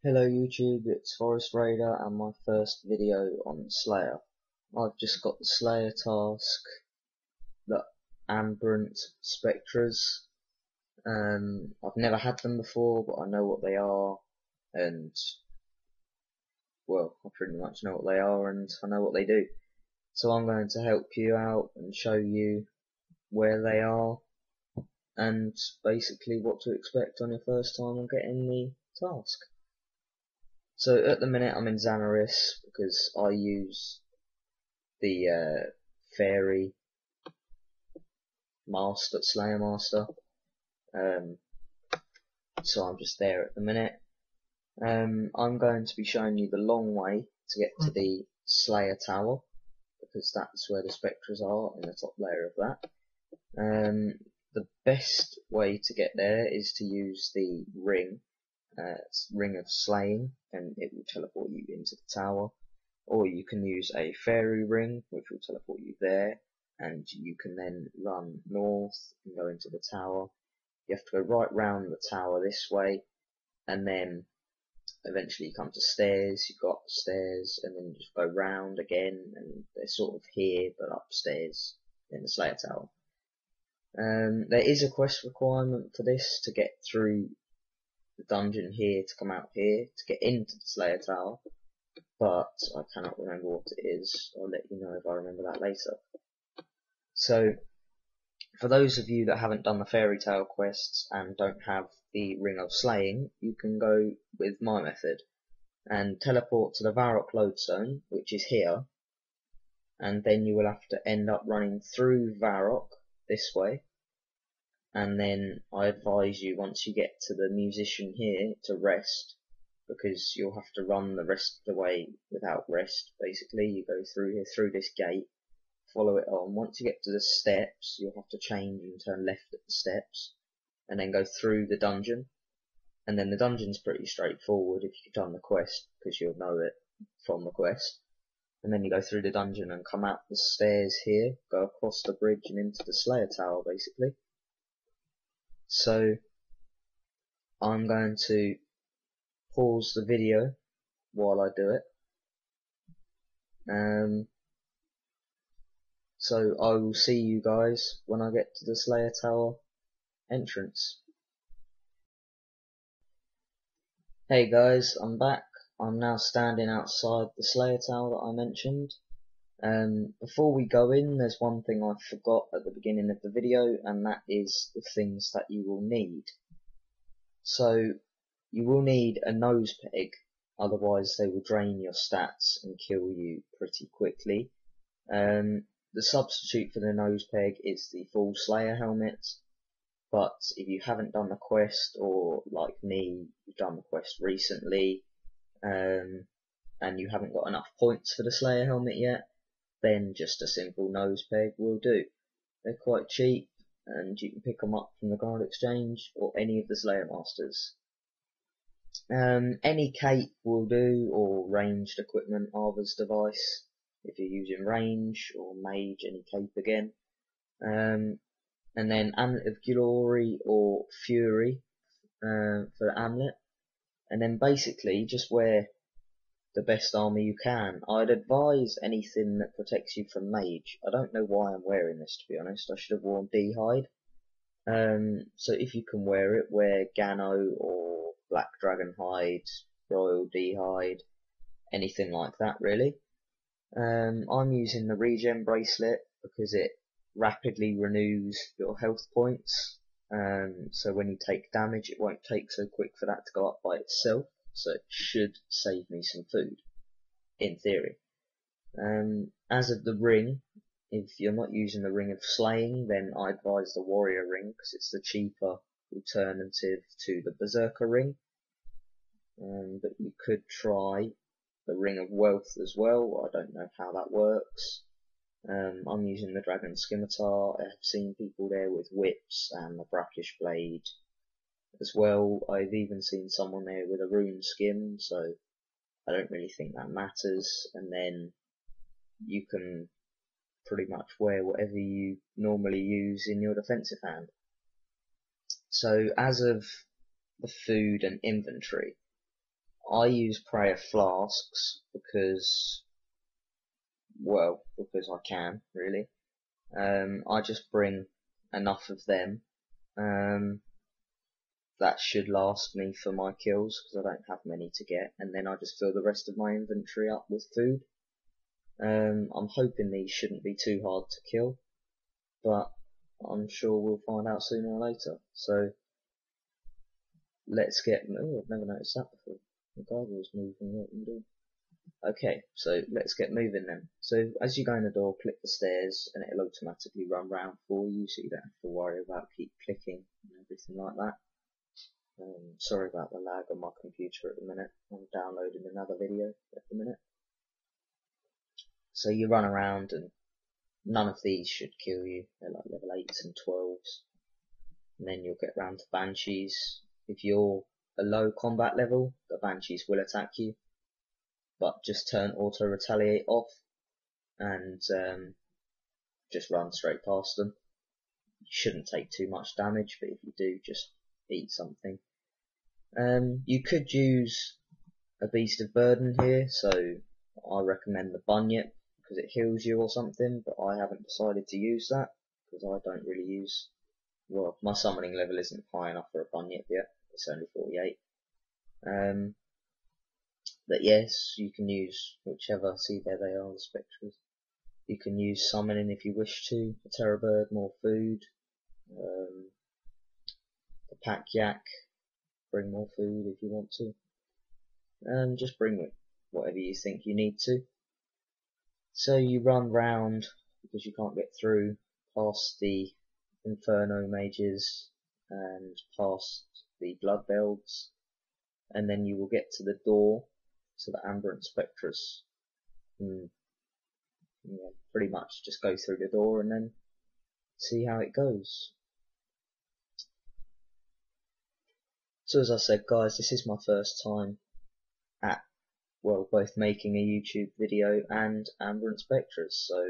Hello YouTube, it's Forest Raider and my first video on Slayer. I've just got the Slayer task, the aberrant spectres. I've never had them before, but I know what they are, and well, I pretty much know what they are and I know what they do. So I'm going to help you out and show you where they are and basically what to expect on your first time on getting the task. So at the minute I'm in Xanaris because I use the fairy master, Slayer master. So I'm just there at the minute. I'm going to be showing you the long way to get to the Slayer tower because that's where the spectres are in the top layer of that. The best way to get there is to use the ring. Ring of Slaying, and it will teleport you into the tower, or you can use a fairy ring which will teleport you there, and you can then run north and go into the tower. You have to go right round the tower this way, and then eventually you come to stairs. You've got stairs, and then you just go round again, and they're sort of here but upstairs in the Slayer tower. There is a quest requirement for this to get through the dungeon here to come out here to get into the Slayer tower, but I cannot remember what it is. I'll let you know if I remember that later. So for those of you that haven't done the fairy tale quests and don't have the Ring of Slaying, you can go with my method and teleport to the Varrock lodestone, which is here, and then you will have to end up running through Varrock this way. And then I advise you, once you get to the musician here, to rest, because you'll have to run the rest of the way without rest. Basically, you go through here, through this gate, follow it on. Once you get to the steps, you'll have to change and turn left at the steps, and then go through the dungeon. And then the dungeon's pretty straightforward if you've done the quest, because you'll know it from the quest. And then you go through the dungeon and come out the stairs here, go across the bridge and into the Slayer tower, basically. So I'm going to pause the video while I do it. So I will see you guys when I get to the Slayer tower entrance. Hey guys, I'm back. I'm now standing outside the Slayer tower that I mentioned. Before we go in, there's one thing I forgot at the beginning of the video, and that is the things that you will need. So you will need a nose peg, otherwise they will drain your stats and kill you pretty quickly. The substitute for the nose peg is the full Slayer helmet, but if you haven't done the quest, or like me, you've done the quest recently, and you haven't got enough points for the Slayer helmet yet, then just a simple nose peg will do. They're quite cheap, and you can pick them up from the Guard Exchange or any of the Slayer Masters. Any cape will do, or ranged equipment, Arva's device, if you're using range, or mage, any cape again. And then Amulet of Glory or Fury for the amulet. And then basically just wear the best armor you can. I'd advise anything that protects you from mage. I don't know why I'm wearing this, to be honest. I should have worn D-hide. So if you can wear it, wear Gano or Black Dragon hide, Royal D-hide, anything like that really. I'm using the regen bracelet because it rapidly renews your health points. So when you take damage, it won't take so quick for that to go up by itself. So it should save me some food, in theory. As of the ring, if you're not using the Ring of Slaying, then I advise the Warrior Ring, because it's the cheaper alternative to the Berserker Ring. But you could try the Ring of Wealth as well. I don't know how that works. I'm using the Dragon Scimitar. I have seen people there with whips and the Brackish Blade as well. I've even seen someone there with a rune skim, so I don't really think that matters. And then you can pretty much wear whatever you normally use in your defensive hand. So as of the food and inventory, I use prayer flasks because, well, because I can, really. I just bring enough of them. That should last me for my kills, because I don't have many to get, and then I just fill the rest of my inventory up with food. I'm hoping these shouldn't be too hard to kill, but I'm sure we'll find out sooner or later. So let's get. Oh, I've never noticed that before. The guy was moving. What can do? Okay, so let's get moving then. So as you go in the door, click the stairs, and it'll automatically run round for you, so you don't have to worry about keep clicking and everything like that. Sorry about the lag on my computer at the minute. I'm downloading another video at the minute. So you run around, and none of these should kill you. They're like level 8s and 12s. And then you'll get round to banshees. If you're a low combat level, the banshees will attack you, but just turn auto retaliate off and just run straight past them. You shouldn't take too much damage, but if you do, just eat something. You could use a beast of burden here, so I recommend the bunyip because it heals you or something, but I haven't decided to use that because I don't really use, well, my summoning level isn't high enough for a bunyip yet. It's only 48. But yes, you can use whichever. See, there they are, the spectres. You can use summoning if you wish to. A terror bird, more food. The pack yak, bring more food if you want to. Just bring whatever you think you need to. So you run round, because you can't get through, past the Inferno mages and past the blood bells, and then you will get to the door to the aberrant spectres. Pretty much just go through the door and then see how it goes. So as I said, guys, this is my first time at, well, both making a YouTube video and aberrant spectres, so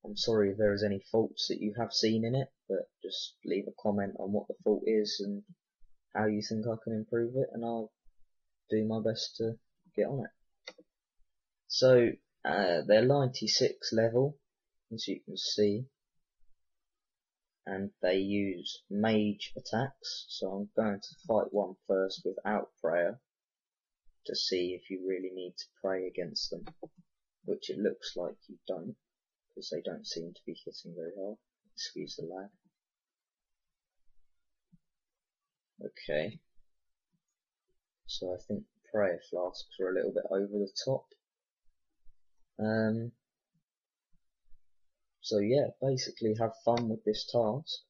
I'm sorry if there is any faults that you have seen in it, but just leave a comment on what the fault is and how you think I can improve it, and I'll do my best to get on it. So they're 96 level, as you can see, and they use mage attacks, so I'm going to fight one first without prayer to see if you really need to pray against them, which it looks like you don't, because they don't seem to be hitting very hard. Excuse the lag. Okay, so I think prayer flasks are a little bit over the top. So yeah, basically have fun with this task.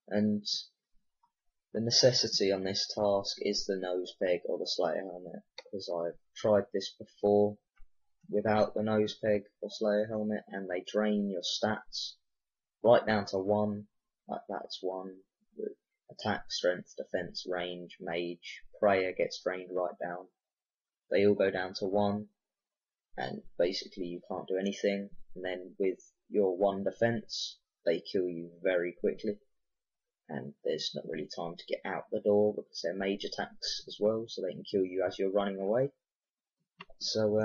And the necessity on this task is the nose peg or the Slayer helmet, because I've tried this before without the nose peg or Slayer helmet, and they drain your stats right down to 1, like that's 1, with attack, strength, defense, range, mage, prayer gets drained right down. They all go down to 1, and basically you can't do anything, and then with your 1 defense, they kill you very quickly, and there's not really time to get out the door because they're mage attacks as well, so they can kill you as you're running away. So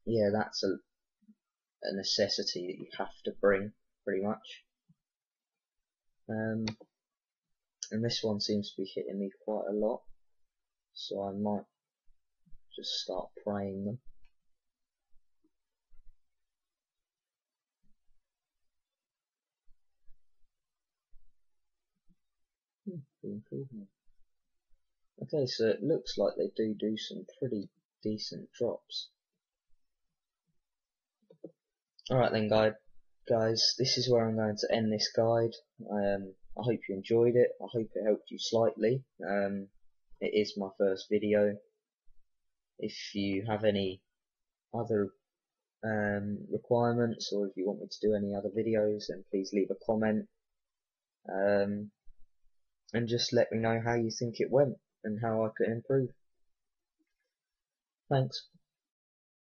yeah, that's a necessity that you have to bring, pretty much. And this one seems to be hitting me quite a lot, so I might just start praying them. Okay, so it looks like they do some pretty decent drops. Alright then guys, this is where I'm going to end this guide. I hope you enjoyed it. I hope it helped you slightly. It is my first video. If you have any other requirements, or if you want me to do any other videos, then please leave a comment. And just let me know how you think it went and how I could improve. Thanks.